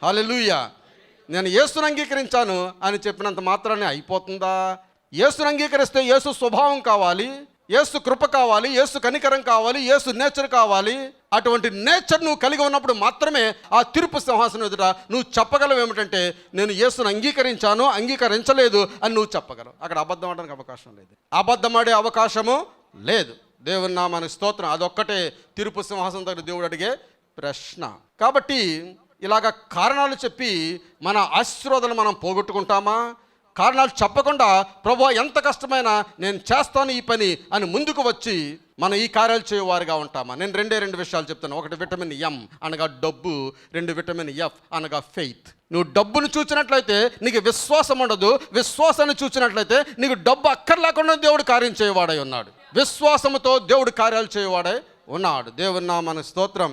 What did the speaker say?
హల్లెలూయా. నేను యేసును అంగీకరించాను అని చెప్పినంత మాత్రాన్ని అయిపోతుందా? యేసును అంగీకరిస్తే యేసు స్వభావం కావాలి, యేసు కృప కావాలి, యేసు కనికరం కావాలి, యేసు నేచర్ కావాలి. అటువంటి నేచర్ నువ్వు కలిగి ఉన్నప్పుడు మాత్రమే ఆ తీర్పు సింహాసనం ఎదుట నువ్వు చెప్పగలవు ఏమిటంటే నేను యేసును అంగీకరించాను, అంగీకరించలేదు అని నువ్వు చెప్పగలవు. అక్కడ అబద్ధం ఆడడానికి అవకాశం లేదు, అబద్ధం ఆడే అవకాశము లేదు. దేవుని నామానికి స్తోత్రం. అదొక్కటే తీర్పు సింహాసనం దగ్గర దేవుడు అడిగే ప్రశ్న. కాబట్టి ఇలాగ కారణాలు చెప్పి మన ఆశీర్వాదాలు మనం పోగొట్టుకుంటామా? కారణాలు చెప్పకుండా ప్రభువా ఎంత కష్టమైనా నేను చేస్తాను ఈ పని అని ముందుకు వచ్చి మనం ఈ కార్యాలు చేయవారుగా ఉంటామా? నేను రెండు విషయాలు చెప్తాను. ఒకటి విటమిన్ ఎం అనగా డబ్బు, 2 విటమిన్ ఎఫ్ అనగా ఫెయిత్. నువ్వు డబ్బును చూచినట్లయితే నీకు విశ్వాసం ఉండదు, విశ్వాసాన్ని చూచినట్లయితే నీకు డబ్బు అక్కర్లేకుండా దేవుడు కార్యం చేయవాడై ఉన్నాడు. విశ్వాసముతో దేవుడు కార్యాలు చేయవాడై ఉన్నాడు. దేవుని నామానికి స్తోత్రం.